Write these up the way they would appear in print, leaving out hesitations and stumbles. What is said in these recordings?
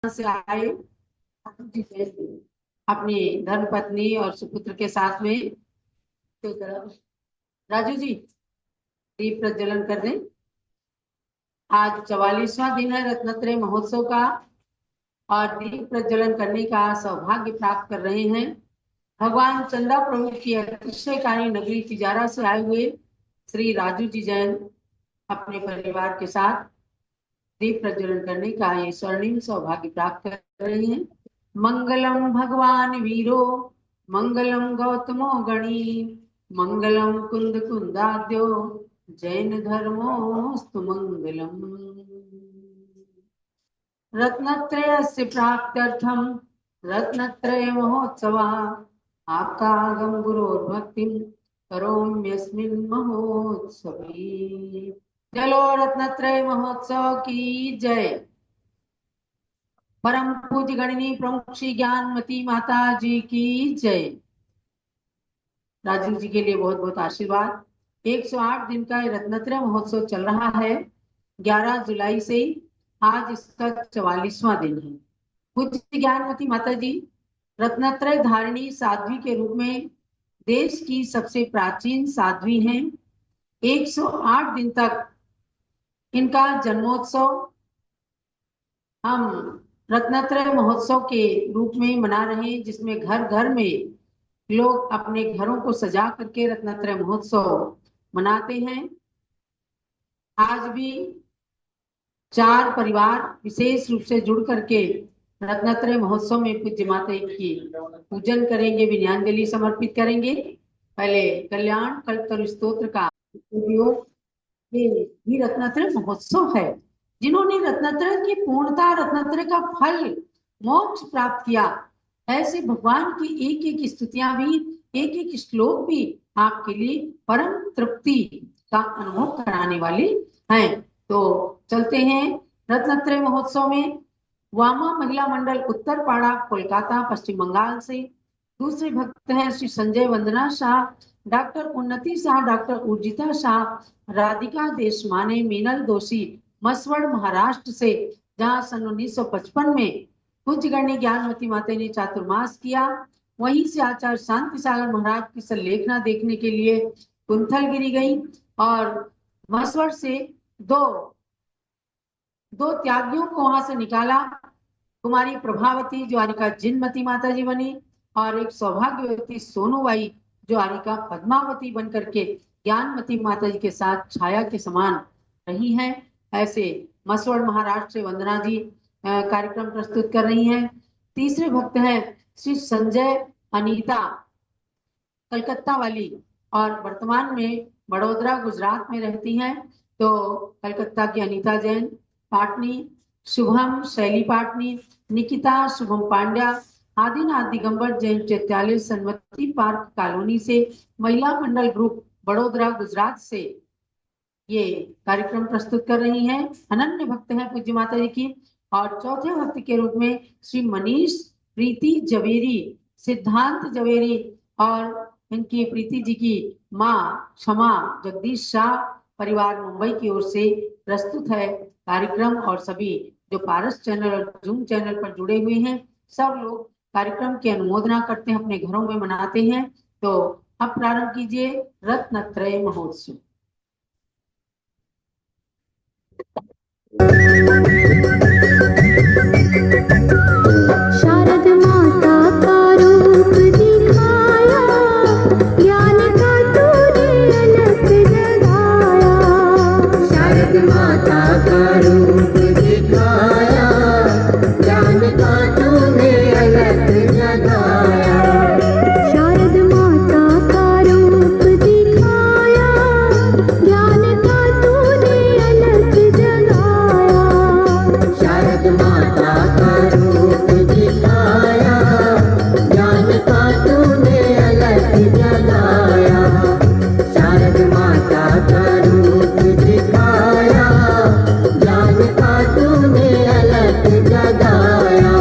से आए अपनी धर्म पत्नी और सुपुत्र के साथ में। तो राजू जी दीप प्रज्वलन कर दें। आज 44वां दिन है रत्नत्रय महोत्सव का और दीप प्रज्वलन करने का सौभाग्य प्राप्त कर रहे हैं भगवान चंदा प्रभु की अतिशयकारी नगरी तिजारा से आए हुए श्री राजू जी जैन अपने परिवार के साथ दीप प्रज्वलन करने का ये स्वर्णिम सौभाग्य प्राप्त कर रहे हैं। मंगलम भगवान वीरो मंगलम गौतमो गणी मंगलम कुंद कुंदाद्यो जैन धर्मोस्तु मंगलम। रत्नत्रयस्य प्राप्त्यर्थम रत्नत्रय महोत्सव आपका आगम गुरोर्भक्तिम करोम्यस्मिन् महोत्सवे। चलो रत्नत्रय महोत्सव की जय। परम पूज्य गणनी प्रमुख श्री ज्ञानमती माता जी की जय। राजू जी के लिए बहुत बहुत आशीर्वाद। 108 दिन का रत्नत्रय महोत्सव चल रहा है। 11 जुलाई से आज इसका 44वां दिन है। पूज्य ज्ञानमती माता जी रत्नत्रय धारिणी साध्वी के रूप में देश की सबसे प्राचीन साध्वी हैं। 108 दिन तक इनका जन्मोत्सव हम रत्नत्रय महोत्सव के रूप में मना रहे हैं, जिसमें घर घर में लोग अपने घरों को सजा करके रत्नत्रय महोत्सव मनाते हैं। आज भी 4 परिवार विशेष रूप से जुड़ करके रत्नत्रय महोत्सव में पूज्य माता की पूजन करेंगे, विनयाञ्जलि समर्पित करेंगे। पहले कल्याण कल्पतरु स्तोत्र का उपयोग ये भी रत्नत्रय महोत्सव है। जिन्होंने रत्नत्रय की पूर्णता रत्नत्रय का फल मोक्ष प्राप्त किया, ऐसे भगवान की एक एक स्तुतियां भी, एक एक श्लोक भी आपके लिए परम तृप्ति का अनुभव कराने वाले हैं। तो चलते हैं रत्नत्रय महोत्सव में। वामा महिला मंडल उत्तरपाड़ा कोलकाता पश्चिम बंगाल से दूसरे भक्त हैं श्री संजय वंदना शाह, डॉक्टर उन्नति शाह, डॉक्टर उर्जिता शाह, राधिका देशमाने, मीनल दोषी मसवड़ महाराष्ट्र से, जहां सन 1955 में पूज्य गण्य ज्ञानमती माता ने चातुर्मास किया। वहीं से आचार्य शांति सागर महाराज की संलेखना देखने के लिए कुंथलगिरी गई और मसवड़ से दो त्यागियों को वहां से निकाला। कुमारी प्रभावती जो आरिका जिनमती माता जी बनी और एक सौभाग्यवती सोनूबाई जो आरिका पद्मावती बन करके ज्ञानमती माता जी के साथ छाया के समान रही हैं। ऐसे मसवड़ महाराष्ट्र से वंदना जी कार्यक्रम प्रस्तुत कर रही हैं। तीसरे भक्त हैं श्री संजय अनीता कलकत्ता वाली और वर्तमान में बड़ोदरा गुजरात में रहती हैं। तो कलकत्ता की अनीता जैन, पाटनी शुभम शैली पाटनी, निकिता शुभम पांड्या, आदिनाथ दिगंबर जैन चैत्यालय सन्मति पार्क कॉलोनी से, महिला मंडल ग्रुप बड़ोदरा गुजरात से ये कार्यक्रम प्रस्तुत कर रही हैं। अनन्य भक्त हैं पूज्य माता जी की। और चौथे भक्त के रूप में श्री मनीष प्रीति जवेरी, सिद्धांत जवेरी और इनकी प्रीति जी की माँ क्षमा जगदीश शाह परिवार मुंबई की ओर से प्रस्तुत है कार्यक्रम। और सभी जो पारस चैनल और जूम चैनल पर जुड़े हुए हैं सब लोग कार्यक्रम की अनुमोदना करते हैं, अपने घरों में मनाते हैं। तो अब प्रारंभ कीजिए रत्नत्रय महोत्सव। शारद माता का रूप दिखाया, ज्ञान का तूने अलख जगाया। शारद माता का रूप दिखाया, ज्ञान का तूने अलख जगाया। शारद माता का रूप दिखाया, ज्ञान का तूने अलख जगाया। शारद माता का रूप दिखाया, ज्ञान का तूने अलख जगाया। शारद माता का रूप दिखाया, ज्ञान का तूने अलख जगाया।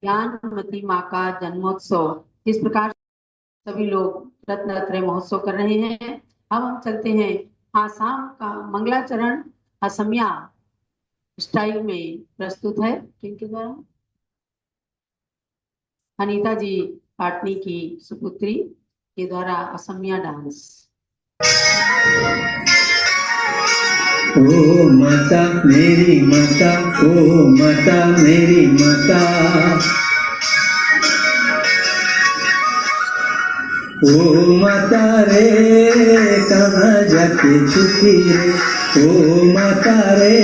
ज्ञानमती माँ का जन्मोत्सव इस प्रकार सभी लोग रत्नत्रय महोत्सव कर रहे हैं। अब हम चलते हैं आसाम का मंगलाचरण असमिया स्टाइल में प्रस्तुत है किनके द्वारा? अनीता जी पाटनी की सुपुत्री के द्वारा असमिया डांस। ओ माता मेरी माता, ओ माता मेरी माता, ओ माता रे कहाँ जाके छुपी रे, ओ माता रे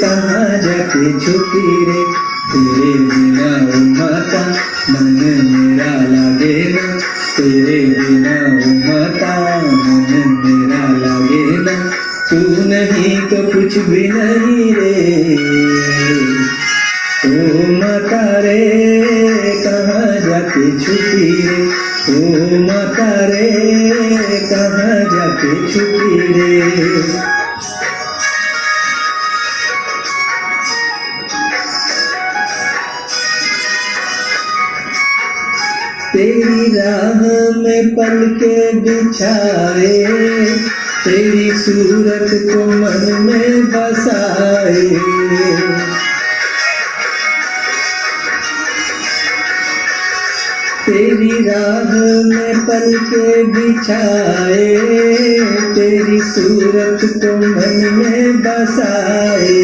कहाँ जाके छुपी रे, तेरे बिना ओ माता मन मेरा लागे ना, तेरे बिना ओ माता मन मेरा लागे ना, तू नहीं तो कुछ भी नहीं रे, ओ माता रे कहाँ जाके छुपी रे, ओ माता रे कहाँ जाके छुपी रे। तेरी राह में पल के बिछाए, तेरी सूरत को मन में बसाए, तेरी राह में पल के बिछाए, तेरी सूरत को मन में बसाए,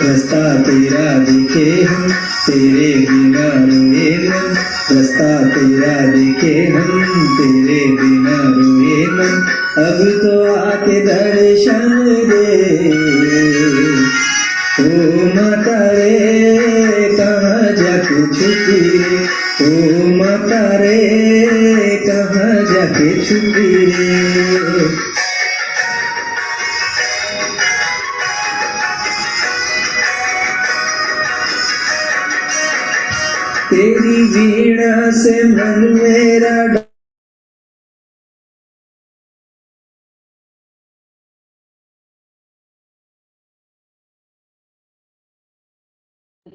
रास्ता तेरा दिखे हम तेरे बिना रोए मन, रास्ता तेरा दिखे हम तेरे बिना रोए मन, अब तो आके दर्शन दे, ओ माता रे कहाँ जाके छुपी रे, ओ माता रे कहाँ जाके छुपी रे। तेरी वीणा से मन मेरा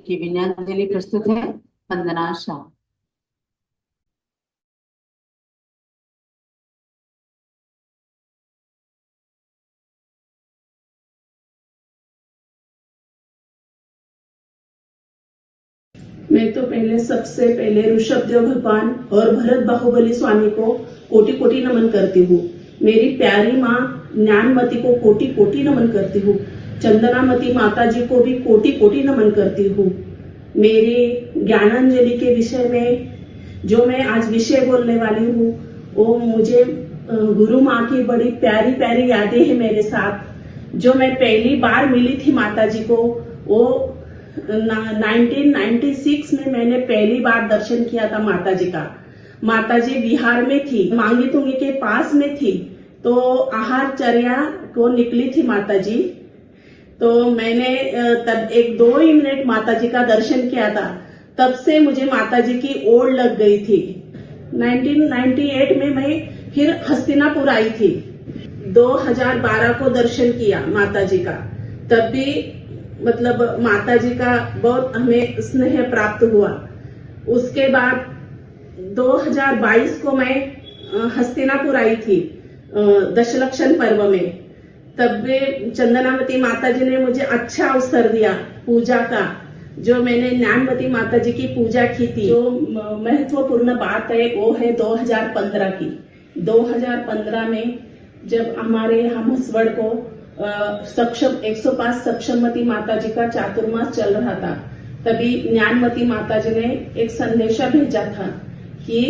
की विनयांजलि प्रस्तुत है वंदना शाह। मैं तो सबसे पहले ऋषभदेव भगवान और भरत बाहुबली स्वामी को कोटि कोटि नमन करती हूँ। मेरी प्यारी माँ ज्ञानमती को कोटि कोटि नमन करती हूँ। चंदनामती माता जी को भी कोटि कोटि नमन करती हूँ। मेरी ज्ञानांजलि के विषय में जो मैं आज विषय बोलने वाली हूँ वो मुझे गुरु माँ की बड़ी प्यारी प्यारी यादें हैं मेरे साथ। जो मैं पहली बार मिली थी माता जी को वो 1996 में मैंने पहली बार दर्शन किया था माता जी का। माता जी बिहार में थी, मांगी तुंगी के पास में थी, तो आहार चर्या को निकली थी माता जी। तो मैंने तब 1-2 ही मिनट माता जी का दर्शन किया था, तब से मुझे माता जी की ओर लग गई थी। 1998 में मैं फिर हस्तिनापुर आई थी। 2012 को दर्शन किया माता जी का, तब भी मतलब माता जी का बहुत हमें स्नेह प्राप्त हुआ। उसके बाद 2022 को मैं हस्तिनापुर आई थी दशलक्षण पर्व में, तब भी चंदनावती माता जी ने मुझे अच्छा अवसर दिया पूजा का। जो मैंने ज्ञानवती माता जी की पूजा की थी, जो महत्वपूर्ण बात है वो है 2015 की। 2015 में जब हमारे यहाँ मुसवड़ को सक्षम 105 सक्षमवती माता जी का चातुर्मास चल रहा था, तभी ज्ञानवती माता जी ने एक संदेशा भेजा था कि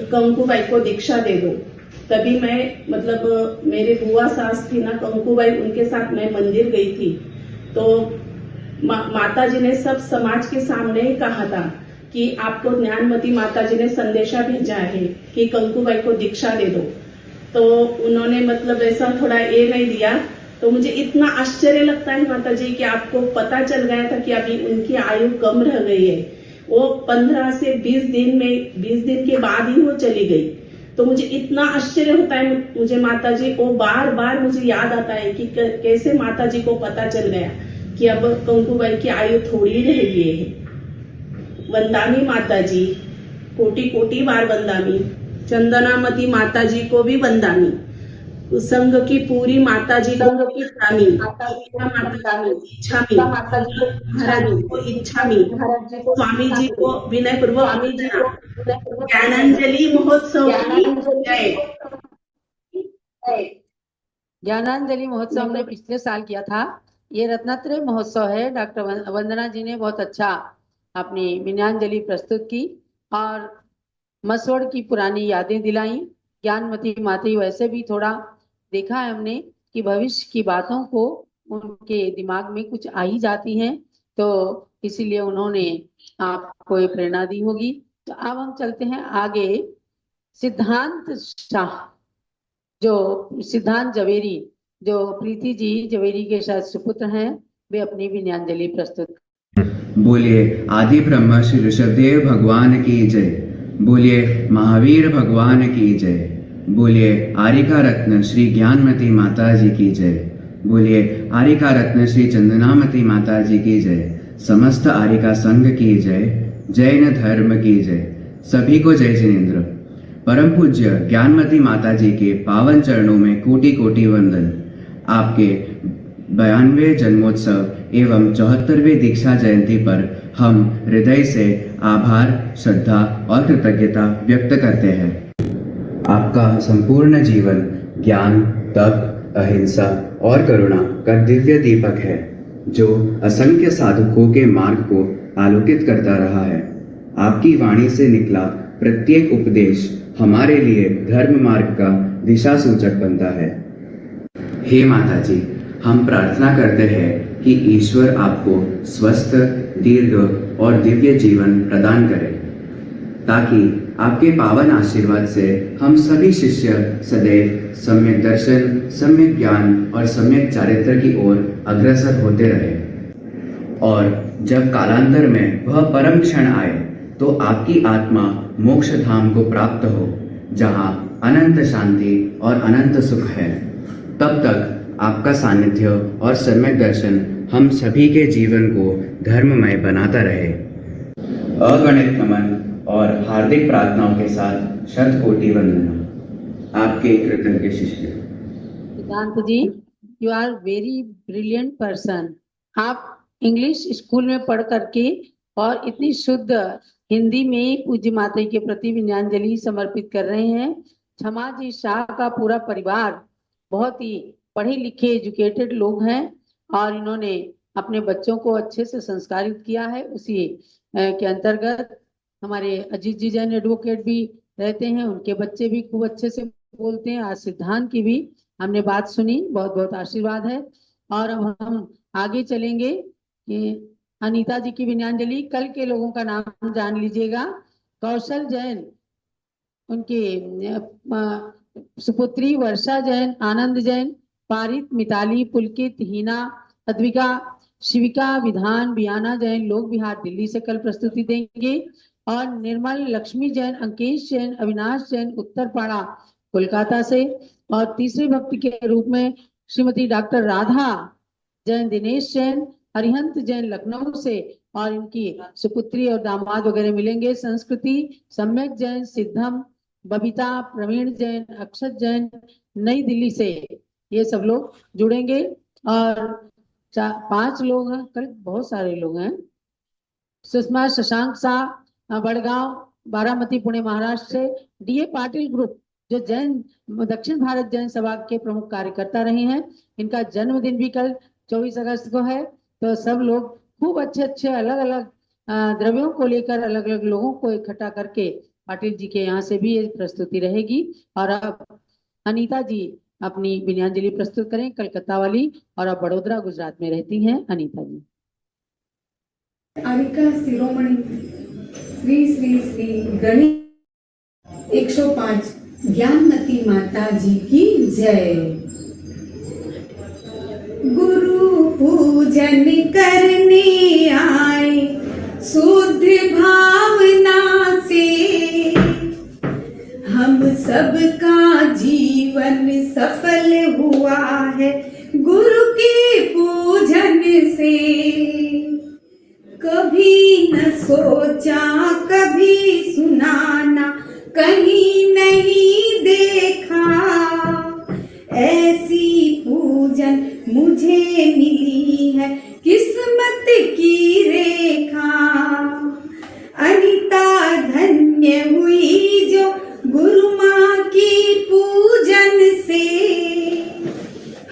कंकुबाई को दीक्षा दे दो। तभी मैं मतलब मेरे बुआ सास थी ना कंकुबाई, उनके साथ मैं मंदिर गई थी। तो माता जी ने सब समाज के सामने ही कहा था कि आपको ज्ञानवती माता जी ने संदेशा भेजा है कि कंकुबाई को दीक्षा दे दो। तो उन्होंने मतलब ऐसा थोड़ा ये नहीं दिया। तो मुझे इतना आश्चर्य लगता है माता जी कि आपको पता चल गया था कि अभी उनकी आयु कम रह गई है। वो 15 से 20 दिन के बाद ही वो चली गई। तो मुझे इतना आश्चर्य होता है मुझे माता जी को बार बार मुझे याद आता है कि कैसे माता जी को पता चल गया कि अब कंकुबाई की आयु थोड़ी रह गई है। वंदामी माता जी, कोटि कोटि बार वंदामी। चंदनामती माता जी को भी वंदामी। संघ की पूरी माता जी को वंदामी। इच्छामी, महाराज जी को इच्छामी, स्वामी जी को विनय पूर्वक वंदना। ज्ञानांजलि महोत्सव की जय। ज्ञानांजलि महोत्सव हमने पिछले साल किया था। ये रत्नत्रय महोत्सव है। डॉक्टर वंदना जी ने बहुत अच्छा अपनी विनयांजलि प्रस्तुत की और मसवड़ की पुरानी यादें दिलाई। ज्ञानमती माता वैसे भी थोड़ा देखा है हमने कि भविष्य की बातों को उनके दिमाग में कुछ आ ही जाती हैं, तो इसीलिए उन्होंने आपको ये प्रेरणा दी होगी। तो अब हम चलते हैं आगे। सिद्धांत शाह, जो सिद्धांत जवेरी, जो प्रीति जी जवेरी के शायद सुपुत्र हैं, वे अपनी विनयांजलि प्रस्तुत। बोलिए आदि ब्रह्म श्री ऋषभदेव भगवान की जय। बोलिए महावीर भगवान की जय। बोलिए आरिका रत्न श्री ज्ञानमती माता जी की जय। बोलिए आरिका रत्न श्री चंदनामती माता जी की जय। समस्त आरिका संघ की जय। जैन धर्म की जय। सभी को जय जिनेन्द्र। परम पूज्य ज्ञानमती माता जी के पावन चरणों में कोटि कोटि वंदन। आपके 92वें जन्मोत्सव एवं 74वें दीक्षा जयंती पर हम हृदय से आभार, श्रद्धा और कृतज्ञता व्यक्त करते हैं। आपका संपूर्ण जीवन ज्ञान, तप, अहिंसा और करुणा का दिव्य दीपक है, जो असंख्य साधुकों के मार्ग को आलोकित करता रहा है। आपकी वाणी से निकला प्रत्येक उपदेश हमारे लिए धर्म मार्ग का दिशा सूचक बनता है। हे माता जी, हम प्रार्थना करते हैं कि ईश्वर आपको स्वस्थ, दीर्घ और दिव्य जीवन प्रदान करे, ताकि आपके पावन आशीर्वाद से हम सभी शिष्य सदैव सम्यक दर्शन, सम्यक ज्ञान और सम्यक चारित्र की ओर अग्रसर होते रहे, और जब कालांतर में वह परम क्षण आए तो आपकी आत्मा मोक्ष धाम को प्राप्त हो, जहाँ अनंत शांति और अनंत सुख है। तब तक आपका सानिध्य और सम्यक दर्शन हम सभी के जीवन को धर्ममय बनाता रहे। अगणित नमन और हार्दिक प्रार्थनाओं के साथ शत कोटि वंदना। आपके कृतज्ञ शिष्य। Siddhant ji, you are very brilliant person. आप इंग्लिश स्कूल में पढ़ करके और इतनी शुद्ध हिंदी में पूज्य माता के प्रति विनयांजलि समर्पित कर रहे हैं। क्षमा जी शाह का पूरा परिवार बहुत ही पढ़े लिखे एजुकेटेड लोग हैं और इन्होंने अपने बच्चों को अच्छे से संस्कारित किया है। उसी के अंतर्गत हमारे अजीत जी जैन एडवोकेट भी रहते हैं, उनके बच्चे भी खूब अच्छे से बोलते हैं। आज सिद्धांत की भी हमने बात सुनी, बहुत बहुत आशीर्वाद है। और अब हम आगे चलेंगे कि अनीता जी की विनयांजलि। कल के लोगों का नाम जान लीजिएगा। कौशल जैन, उनके सुपुत्री वर्षा जैन, आनंद जैन, पारित, मिताली, पुलकित, हीना, अद्विका, शिविका, विधान, बियाना जैन लोग बिहार दिल्ली से कल प्रस्तुति देंगे। और निर्मल, लक्ष्मी जैन, अंकेश जैन, अविनाश जैन उत्तरपाड़ा कोलकाता से। और तीसरे भक्ति के रूप में श्रीमती डॉक्टर राधा जैन, दिनेश जैन, हरिहंत जैन लखनऊ से, और इनकी सुपुत्री और दामाद वगैरह मिलेंगे। संस्कृति, सम्यक जैन, सिद्धम, बबीता, प्रवीण जैन, अक्षत जैन नई दिल्ली से, ये सब लोग जुड़ेंगे। और 5 लोग हैं, कल बहुत सारे लोग हैं। सुषमा शशांक शाह बड़गांव, बारामती, पुणे महाराष्ट्र से। डीए पाटिल ग्रुप, जो जैन दक्षिण भारत जैन सभा के प्रमुख कार्यकर्ता रहे हैं, इनका जन्मदिन भी कल 24 अगस्त को है। तो सब लोग खूब अच्छे अच्छे अलग अलग द्रव्यों को लेकर अलग अलग लोगों को इकट्ठा करके पाटिल जी के यहाँ से भी ये प्रस्तुति रहेगी। और अब अनीता जी अपनी विनयांजलि प्रस्तुत करें, कलकत्ता वाली, और अब बड़ोदरा गुजरात में रहती हैं अनीता जी। आरिका शिरोमणि श्री श्री श्री गणेश 105 ज्ञानमती माता जी की जय। गुरु पूजन करने आए शुद्ध भावना से, हम सबका जीवन सफल हुआ है गुरु के पूजन से। कभी न सोच सोचा कभी सुनाना कहीं नहीं देखा, ऐसी पूजन मुझे मिली है किस्मत की रेखा। अनिता धन्य हुई जो गुरु माँ की पूजन से,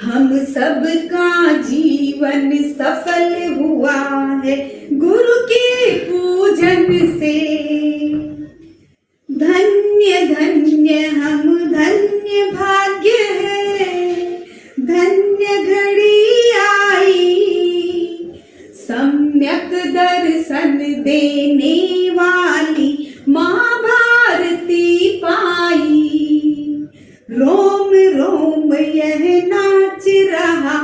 हम सबका जीवन सफल हुआ है गुरु के पूजन से। धन्य धन्य हम धन्य भाग्य है, धन्य घड़ी आई, सम्यक दर्शन देने वाली माँ भारती पाई। रोम रोम यह नाच रहा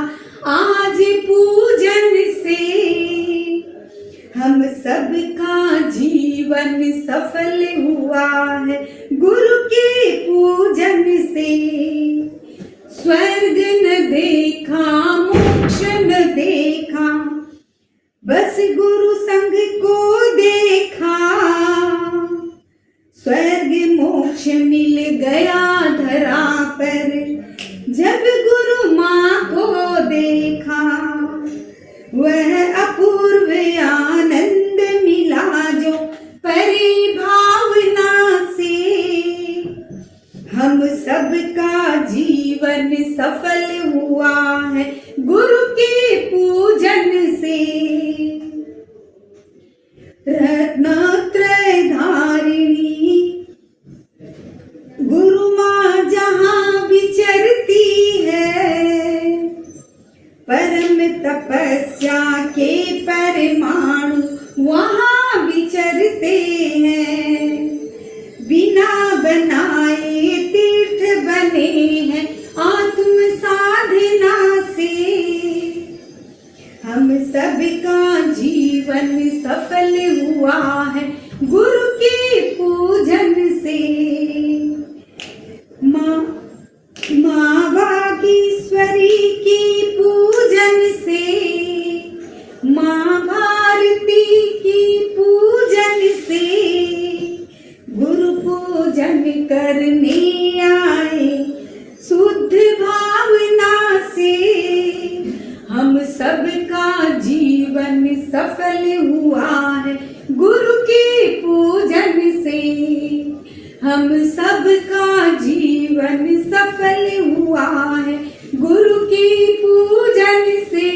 आज पूजन से, हम सबका जीवन सफल हुआ है गुरु के पूजन से। स्वर्ग न देखा मोक्ष न देखा, बस गुरु संग को देखा। स्वर्ग मोक्ष मिल गया धरा पर, जब गुरु माँ को देखा। वह अपूर्व आनंद मिला जो परिभावना से, हम सबका जीवन सफल हुआ है गुरु के पूजन से। रत्नत्रय धारिणी गुरु माँ जहाँ विचरती है, परम तपस्या के परमाणु वहाँ विचरते हैं। बिना बनाए तीर्थ बने हैं आत्म साधना से, हम सबका जीवन सफल हुआ है गुरु के पूजन से। माँ बागेश्वरी की पूजन से, माँ भारती की पूजन से, गुरु पूजन करने आए शुद्ध भावना से, हम सबका जीवन सफल हुआ है गुरु के पूजन से। हम सबका जीवन सफल हुआ है गुरु की पूजन से,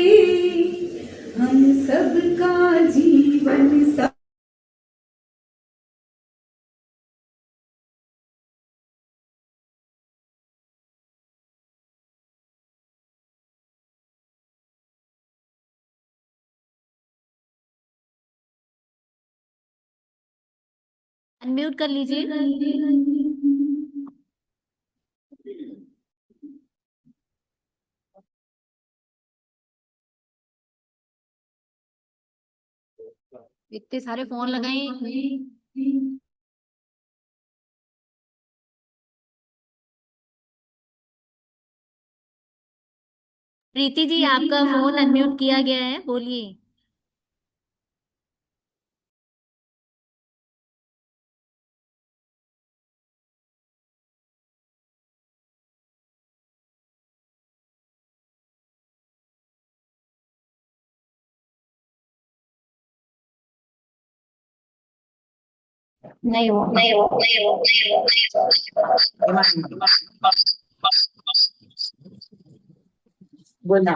हम सबका जीवन सफल। अनम्यूट कर लीजिए। इतने सारे फोन लगाए। प्रीति जी आपका फोन अनम्यूट किया गया है, बोलिए। नहीं हो बोलना।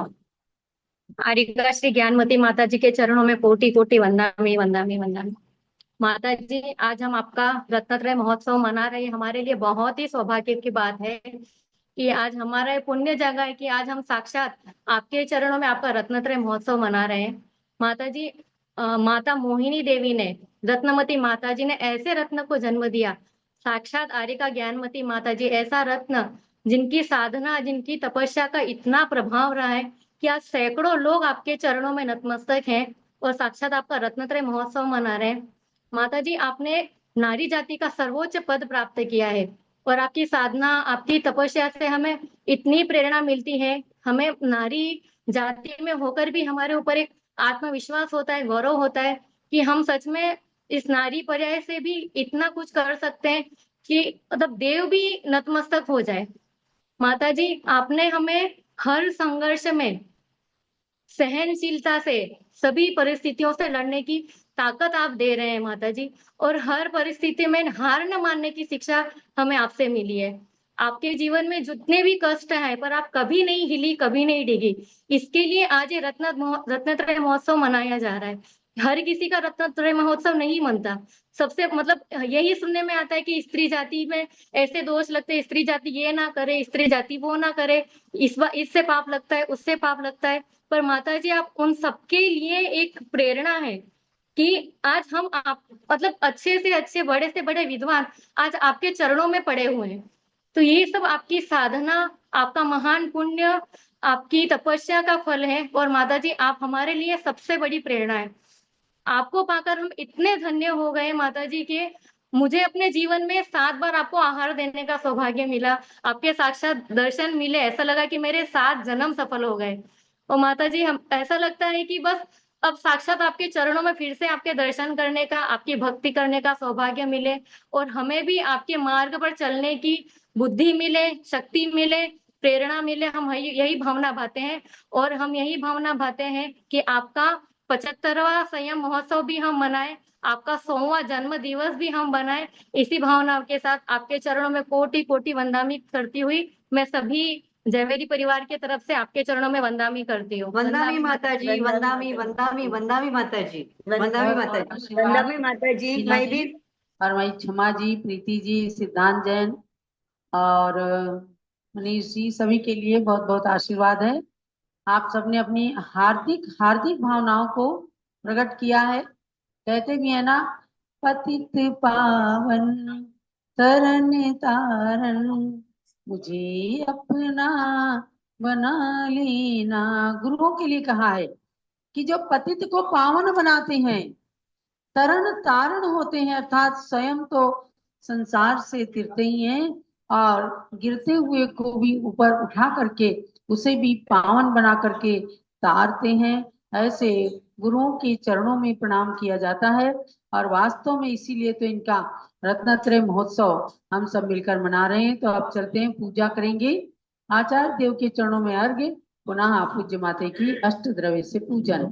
आरिका श्री ज्ञानमती माता जी के चरणों में कोटि कोटि वंदनामि वंदनामि वंदनामि। माता जी, आज हम आपका रत्नत्रय महोत्सव मना रहे हैं। हमारे लिए बहुत ही सौभाग्य की बात है कि आज हमारा पुण्य जगह है कि आज हम साक्षात आपके चरणों में आपका रत्नत्रय महोत्सव मना रहे हैं। माता जी, माता मोहिनी देवी ने, रत्नमती माता जी ने ऐसे रत्न को जन्म दिया। साक्षात आरिका ज्ञानमती माता जी ऐसा रत्न जिनकी साधना, जिनकी तपस्या का इतना प्रभाव रहा है कि आज सैकड़ों लोग आपके चरणों में नतमस्तक हैं और साक्षात आपका रत्नत्रय महोत्सव मना रहे हैं। माता जी, आपने नारी जाति का सर्वोच्च पद प्राप्त किया है और आपकी साधना, आपकी तपस्या से हमें इतनी प्रेरणा मिलती है। हमें नारी जाति में होकर भी हमारे ऊपर एक आत्मविश्वास होता है, गौरव होता है कि हम सच में इस नारी पर्याय से भी इतना कुछ कर सकते हैं कि मतलब देव भी नतमस्तक हो जाए। माता जी, आपने हमें हर संघर्ष में सहनशीलता से सभी परिस्थितियों से लड़ने की ताकत आप दे रहे हैं माता जी, और हर परिस्थिति में हार न मानने की शिक्षा हमें आपसे मिली है। आपके जीवन में जितने भी कष्ट हैं, पर आप कभी नहीं हिली, कभी नहीं डिगी। इसके लिए आज ये रत्नत्रय महोत्सव मनाया जा रहा है। हर किसी का रत्नत्रय महोत्सव नहीं मनता। सबसे मतलब यही सुनने में आता है कि स्त्री जाति में ऐसे दोष लगते हैं, स्त्री जाति ये ना करे, स्त्री जाति वो ना करे, इससे पाप लगता है, उससे पाप लगता है। पर माता जी, आप उन सबके लिए एक प्रेरणा है कि आज हम आप मतलब अच्छे से अच्छे, बड़े से बड़े विद्वान आज आपके चरणों में पड़े हुए हैं। तो ये सब आपकी साधना, आपका महान पुण्य, आपकी तपस्या का फल है। और माता जी, आप हमारे लिए सबसे बड़ी प्रेरणा है। आपको पाकर हम इतने धन्य हो गए माता जी के मुझे अपने जीवन में 7 बार आपको आहार देने का सौभाग्य मिला, आपके साक्षात दर्शन मिले, ऐसा लगा कि मेरे 7 जन्म सफल हो गए। और माता जी, हम ऐसा लगता है कि बस अब साक्षात आपके चरणों में फिर से आपके दर्शन करने का, आपकी भक्ति करने का सौभाग्य मिले, और हमें भी आपके मार्ग पर चलने की बुद्धि मिले, शक्ति मिले, प्रेरणा मिले। हम यही भावना भाते हैं, और हम यही भावना भाते हैं कि आपका 75वां संयम महोत्सव भी हम मनाएं, आपका 100वां जन्म दिवस भी हम बनाएं। इसी भावना के साथ आपके चरणों में कोटि कोटि वंदामी करती हुई मैं सभी जयवेरी परिवार की तरफ से आपके चरणों में वंदामी करती हूँ। वंदामी माता जी, वंदामी वंदामी वंदामी माता जी, वंदामी माता जी, वंदामी माता जी। मैं भी और वही क्षमा जी, प्रीति जी, सिद्धांत जैन और मनीष जी, सभी के लिए बहुत बहुत आशीर्वाद है। आप सबने अपनी हार्दिक हार्दिक भावनाओं को प्रकट किया है। कहते भी है ना, पतित पावन तरन तारन मुझे अपना बना लेना। गुरुओं के लिए कहा है कि जो पतित को पावन बनाते हैं, तरण तारण होते हैं, अर्थात स्वयं तो संसार से तिरते ही हैं और गिरते हुए को भी ऊपर उठा करके उसे भी पावन बना करके तारते हैं। ऐसे गुरुओं के चरणों में प्रणाम किया जाता है। और वास्तव में इसीलिए तो इनका रत्नत्रय महोत्सव हम सब मिलकर मना रहे हैं। तो अब चलते हैं, पूजा करेंगे। आचार्य देव के चरणों में अर्घ्य, पुनः पूज्य माता की अष्ट द्रव्य से पूजन।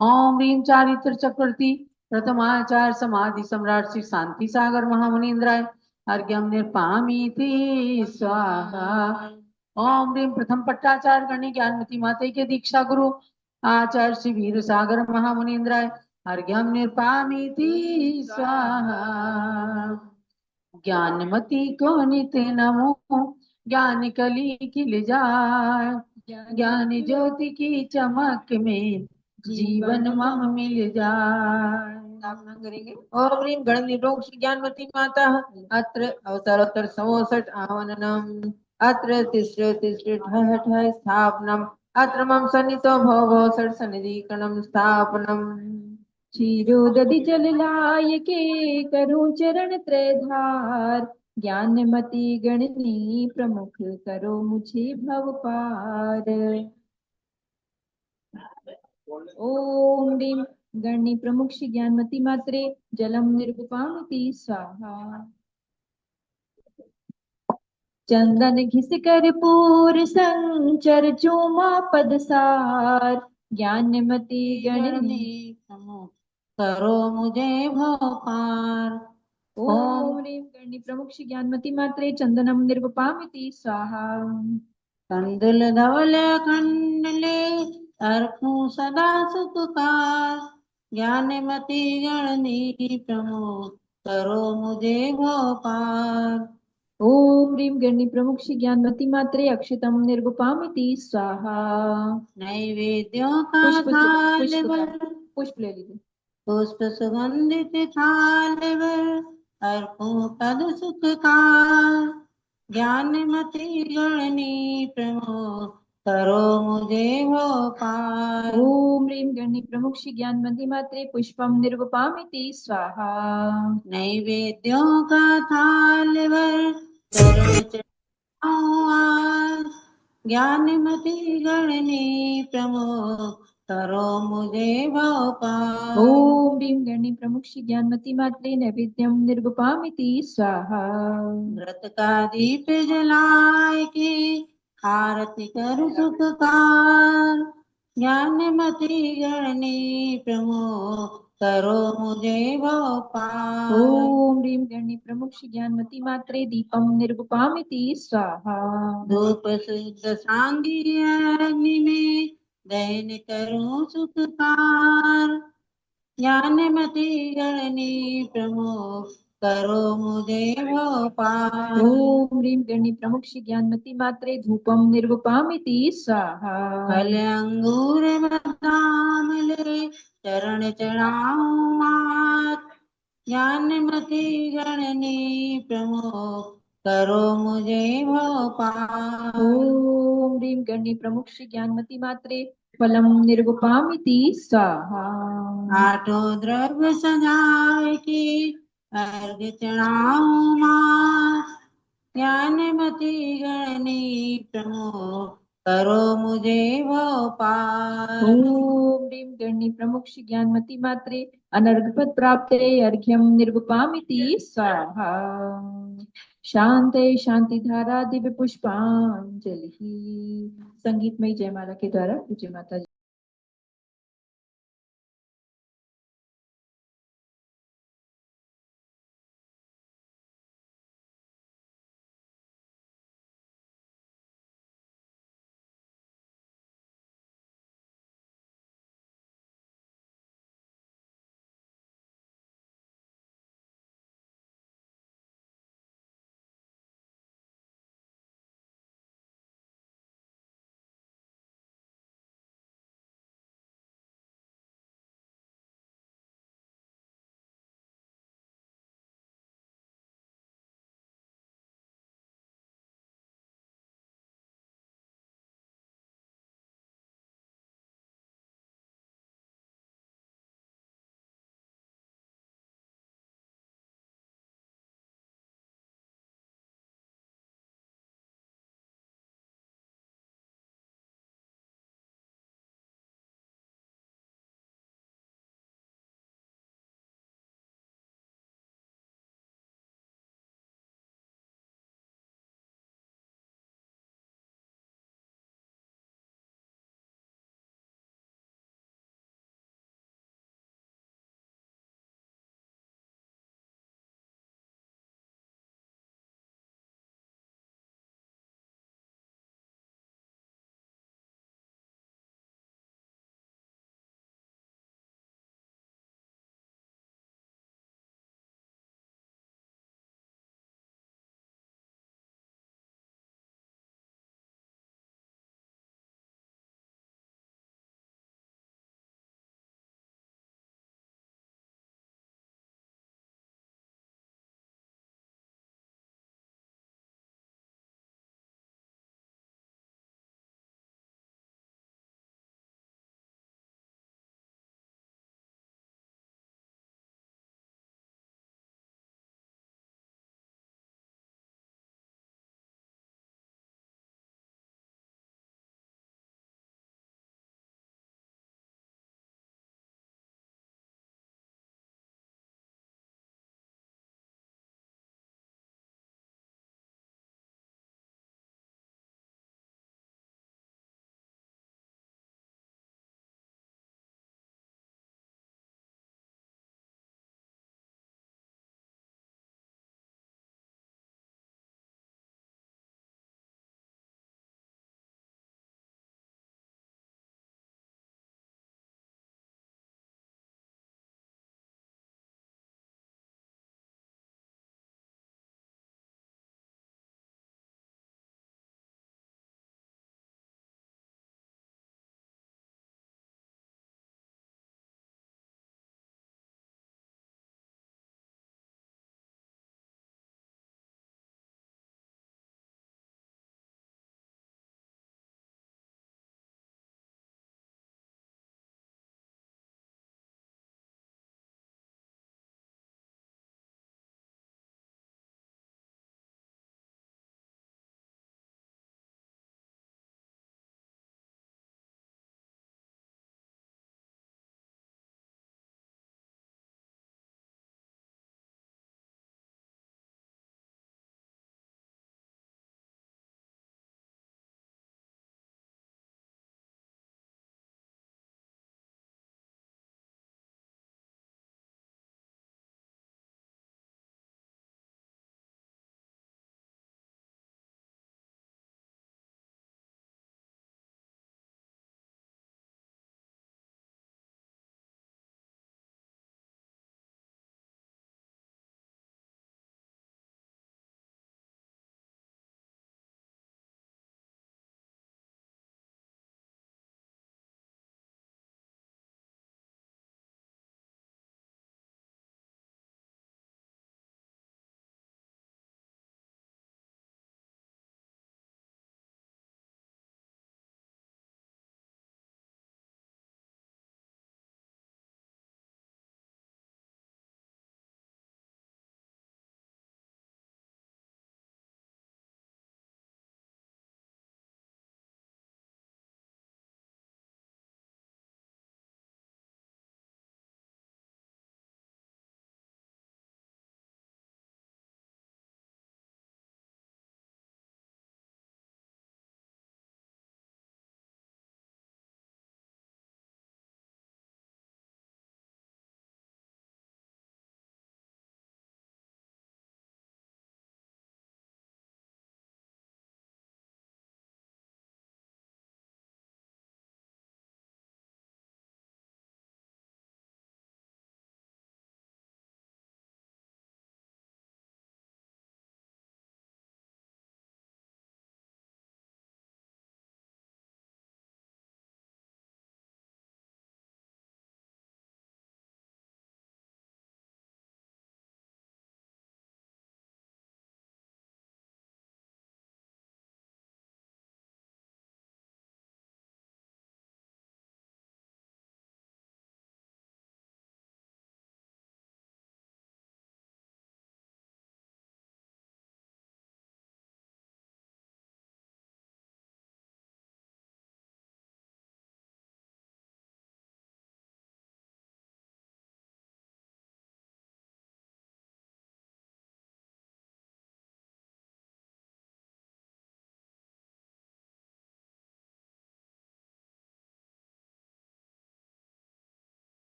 ओम ह्रीं चारित्र चक्रवर्ती प्रथमाचार्य समाधि सम्राट श्री शांति सागर महामुनीन्द्राय अर्घ्यम निर्पामीति स्वाहा। ओम ह्रीं प्रथम पट्टाचार्य गणी ज्ञानमती माता के दीक्षा गुरु आचार्य श्री वीर सागर महामुनीन्द्राय अर्घ्यम निर्पामीति स्वाहा। ज्ञानमती को नित्य नमो, ज्ञान कली खिल जाए, ज्ञान ज्योति की चमक में जीवन मम मिल जाए। स्थापना करेंगे। ओम ह्रीं गणनिरोग श्री ज्ञानमती माता अत्र अवसरोत्तर 67 आह्वाननम अत्र तिस्र तिस्र ठः ठः स्थापनम अत्र मम सन्नितो भवो सन्निधिकरणम स्थापनम। क्षीरोदधि जल लाय के करूं चरण त्रय धार, ज्ञानमती गणनी प्रमुख करो मुझे भव पार। ओम ह्रीं गणी प्रमुख श्री ज्ञानमती मात्रे जलम निर्गुपामति स्वाहा। चंदन घिस कर पूर संचर चूमा पदसार, ज्ञानमती गणनी करो मुझे भव पार। ओम ह्रीं गणी प्रमुख श्री ज्ञानमती मात्रे चंदनम निर्गुपामति स्वाहा। कंदल धवल खंडले अर्पू सदा सुखकार, ज्ञानमती गणनी प्रमुख करो मुझे भव पार। ओम ह्रीं गणी प्रमुख श्री ज्ञानमती मात्रे अक्षतम निर्गुपामति स्वाहा। नैवेद्यों का पुष्प ले लीजिए। पुष्प सुगंधित थाल वर अर्पू पद सुखकार, ज्ञानमती गणनी प्रमुख करो मुझे भव पार। ओम ह्रीं गणी प्रमुख श्री ज्ञानमती मात्रे पुष्पम निर्गुपामति स्वाहा। नैवेद्यों का थाल वर चरण चढ़ाऊं आज, ज्ञानमती गणनी प्रमुख करो मुझे भव पार। ओम ह्रीं गणी प्रमुख श्री ज्ञानमती मात्रे नैवेद्यम निर्गुपामिति स्वाहा। व्रत का दीप जलाए के आरती कर सुखकार। ज्ञानमती गणनी प्रमुख करो मुझे भव पार। ओम ह्रीं गणी प्रमुख श्री ज्ञानमती मात्रे दीपम निर्गुपामिति स्वाहा। धूप शुद्ध सांगी अग्नि में दहन करूं सुखकार। ज्ञानमती गणनी प्रमुख करो मुझे भव पार। ओम ह्रीं गणी प्रमुख श्री ज्ञानमती मात्रे धूपम निर्गुपामिति स्वाहा। फल अंगूर बादाम ले चरण चढ़ाऊं मात। ज्ञानमती गणनी प्रमुख करो मुझे भव पार। ओम ह्रीं गणी प्रमुख श्री ज्ञानमती मात्रे फलम निर्गुपामिति स्वाहा। आठों द्रव्य सजाए के अर्घ चढ़ाऊं मात। ज्ञानमती गणनी प्रमुख करो मुझे भव पार। ओम ह्रीं गणी प्रमुख श्री ज्ञानमती मात्रे अनर्घपद प्राप्ते अर्घ्यम निर्गुपामिति स्वाहा। शांते शांति धारा दिव्य पुष्पांजलि। संगीतमय जयमाला के द्वारा पूज्य माता जी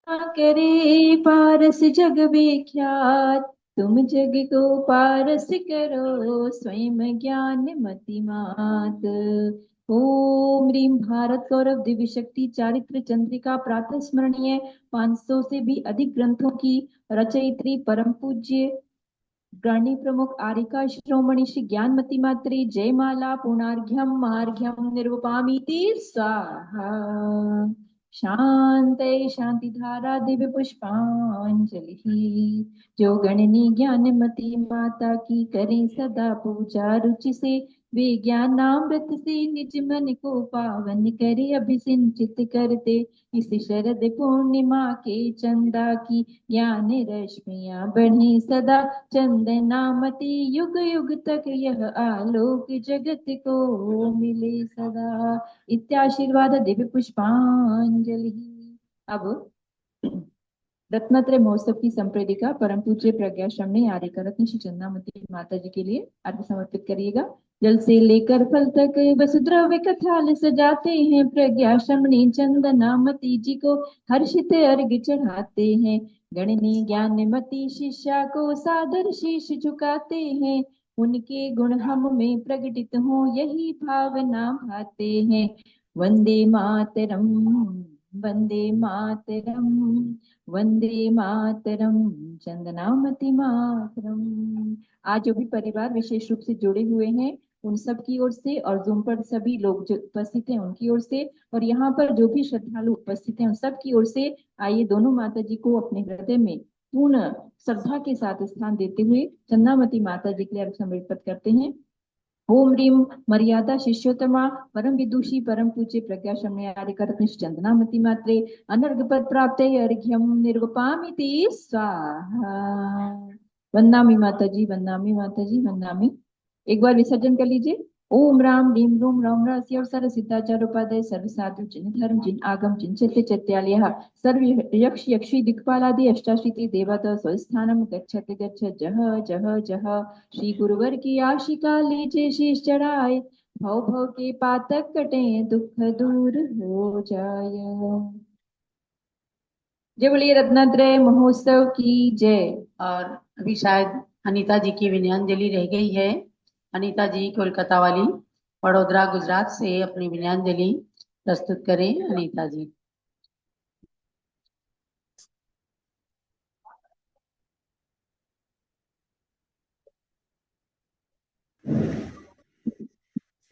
करे पारस जग विख्यात, तुम जग को पारस करो स्वयं ज्ञान मति मात। ओम ह्रीम भारत गौरव दिव्य शक्ति चारित्र चंद्रिका प्रातः स्मरणीय 500 से भी अधिक ग्रंथों की रचयित्री परम पूज्य गणी प्रमुख आरिका शिरोमणि श्री ज्ञानमती मात्री जयमाला पूर्णार्घ्यम मार्घ्यम निर्वपामीति स्वाहा। शांति शांति धारा दिव्य पुष्पांजलि, जो गणनी ज्ञानमती माता की करें सदा पूजा रुचि से, वे ज्ञानामृत से निज मन को पावन करे अभिसिंचित करते। इस शरद पूर्णिमा के चंदा की ज्ञान रश्मियां बढ़े सदा, चंदनामती युग युग तक यह आलोक जगत को मिले सदा। इत्याशीर्वाद दिव्य पुष्पांजलि। अब रत्नत्रय महोत्सव की संप्रेदिका परम पूज्य प्रज्ञाश्रम ने आर्यका रत्न श्री चंद्रामती माता जी के लिए अर्घ्य समर्पित करिएगा। जल से लेकर फल तक वसुद्रव्य कथाल सजाते हैं, प्रज्ञाश्रमणी चंदनामती जी को हर्षित अर्घ्य चढ़ाते हैं। गणनी ज्ञानमती शिष्या को सादर शीश झुकाते हैं, उनके गुण हम में प्रकटित हो यही भावना भाते हैं। वंदे मातरम वंदे मातरम वंदे मातरम चंदनामती मातरम। आज जो भी परिवार विशेष रूप से जुड़े हुए हैं उन सब की ओर से, और जूम पर सभी लोग जो उपस्थित हैं उनकी ओर से, और यहाँ पर जो भी श्रद्धालु उपस्थित हैं उन सब की ओर से, आइए दोनों माता जी को अपने हृदय में पूर्ण श्रद्धा के साथ स्थान देते हुए चंद्रामती माता जी के लिए समर्पित करते हैं। ओम ह्रीम मर्यादा शिष्योत्तमा परम विदुषी परम पूज्य प्रज्ञाश्रम ने आर्यका रत्न चंदनामती मात्रे अनर्घ पद प्राप्त अर्घ्यम निर्वपामिति स्वाहा। वंदामी माता जी, वंदामी माता जी, वंदामी। एक बार विसर्जन कर लीजिए। ओम राम रीम रूम राम रास्य अवसर सिद्धाचार उपाध्याय सर्व साधु जिन धर्म जिन आगम जिन चैत्य चैत्यालयः सर्व यक्ष यक्षी दिक्पालादि अष्टाशीति देवता स्वस्थानम गच्छत गच्छ जह जह जह। श्री गुरुवर की आशिका लीजिए शीश चढ़ाए, भव भव के पातक कटे दुख दूर हो जाए। जय बोलिए रत्नात्रय महोत्सव की जय। और अभी शायद अनीता जी की विनयांजलि रह गई है। अनीता जी कोलकाता वाली वडोदरा गुजरात से अपनी विनयांजलि प्रस्तुत करें। अनीता जी।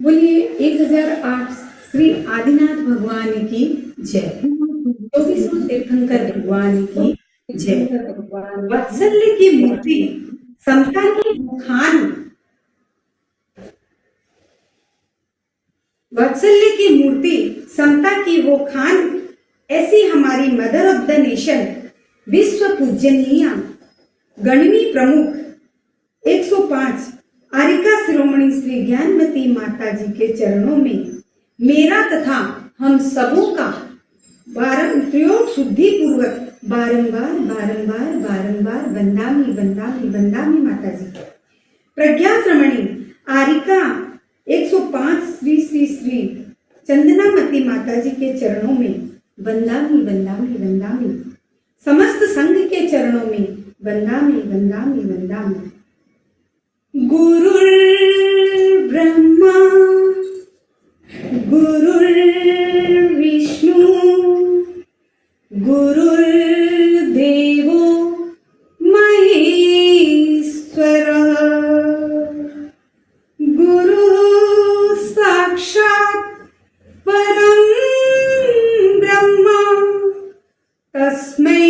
बोलिए 1008 श्री आदिनाथ भगवान की जय। 24 तीर्थंकर भगवान की जय। वात्सल्य की मूर्ति समता की खान, वात्सल्य की मूर्ति समता की वो खान, ऐसी हमारी मदर ऑफ द नेशन विश्व पूजनीय गणनी प्रमुख 105 आरिका शिरोमणि श्री ज्ञानमती माता जी के चरणों में मेरा तथा हम सबों का प्रयोग शुद्धि पूर्वक बारंबार बारंबार बारंबार वंदामी वंदामी वंदामी माता जी। प्रज्ञा श्रमणी आरिका 105 श्री श्री श्री चंदनामती माता जी के चरणों में वंदामी वंदामी वंदामी, समस्त संघ के चरणों में वंदामी वंदामी वंदामी। गुरुर्ब्रह्मा गुरुर्विष्णु गुरुर्देवो महेश्वरः, गुरु साक्षात् परं ब्रह्मा, तस्मै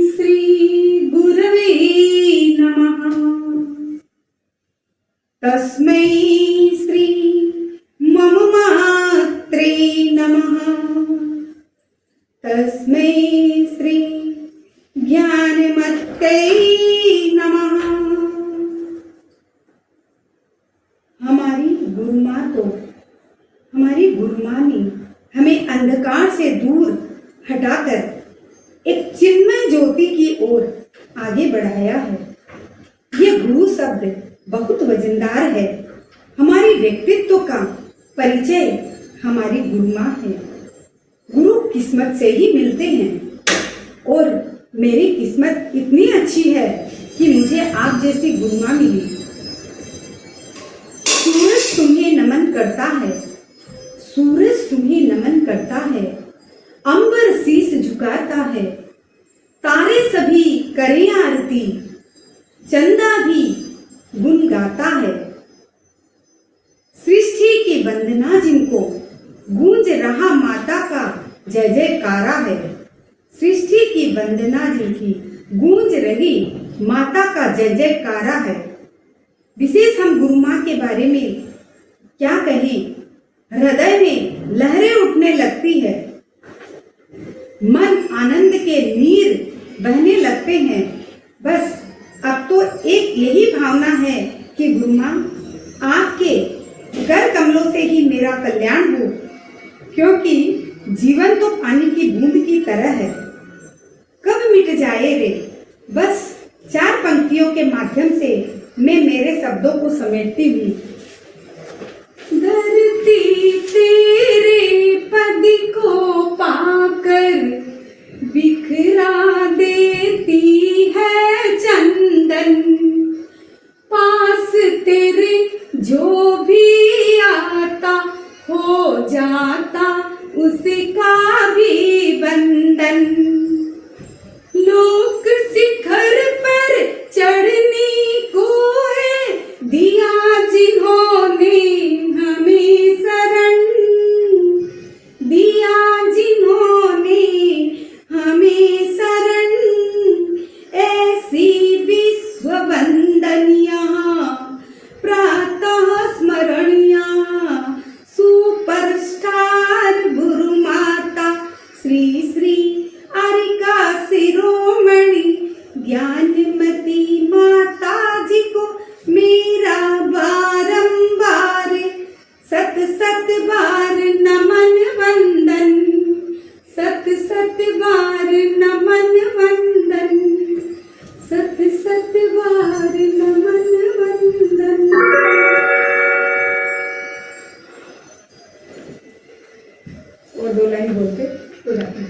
श्री गुरवे नमः, तस्मै श्री मम मात्रे नमः, तस्मै श्री ज्ञानमत्यै नमः। हमारी गुरुमाँ तो हमारी गुरुमाँ ने हमें अंधकार से दूर हटाकर एक चिन्मय ज्योति की ओर आगे बढ़ाया है। ये गुरु शब्द बहुत वजनदार है। हमारी व्यक्तित्व का परिचय हमारी गुरुमाँ है। गुरु किस्मत से ही मिलते हैं। और मेरी किस्मत इतनी अच्छी है कि मुझे आप जैसी गुरु माँ मिली। सूरज तुम्हें नमन करता है, सूरज तुम्हें नमन करता है, अंबर शीस झुकाता है, तारे सभी करें आरती, चंदा भी गुन गाता है। सृष्टि की वंदना जिनको, गूंज रहा माता का जय जयकारा है। सृष्टि की वंदना जिनकी, गूंज रही माता का जय जयकारा है। विशेष हम गुरु माँ के बारे में क्या कहें, हृदय में लहरें उठने लगती है, मन आनंद के नीर बहने लगते हैं। बस अब तो एक यही भावना है कि गुरु माँ आपके कर कमलों से ही मेरा कल्याण हो, क्योंकि जीवन तो पानी की बूंद की तरह है, कब मिट जाए रे। बस 4 पंक्तियों के माध्यम से मैं मेरे शब्दों को समेटती हूँ। धरती तेरे पद को पाकर बिखरा देती है चंदन, पास तेरे जो भी आता हो जाता उसका भी बंधन। लोक शिखर पर चढ़ने को है दिया जिन्होंने हमें शरण, दिया जिन्होंने हमें शरण। ऐसी विश्व वंदनिया प्रातः स्मरणिया, सुपरस्टार गुरु माता श्री श्री आरिका शिरोमणि ज्ञानमती माता जी को मेरा बारंबार सत सत बार नमन वंदन, सत सत बार नमन वंदन, सत सत बार नमन वंदन। और 2 लाइन बोलते तो जाते।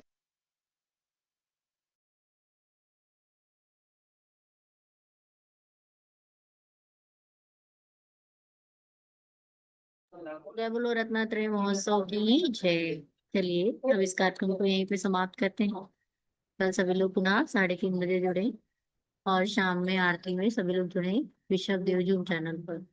जय बोलो रत्नात्रय महोत्सव की जय। चलिए अब इस कार्यक्रम को यहीं पे समाप्त करते हैं। कल सभी लोग पुनः 3:30 बजे जुड़े और शाम में आरती में सभी लोग जुड़े ऋषभ देव यूट्यूब चैनल पर।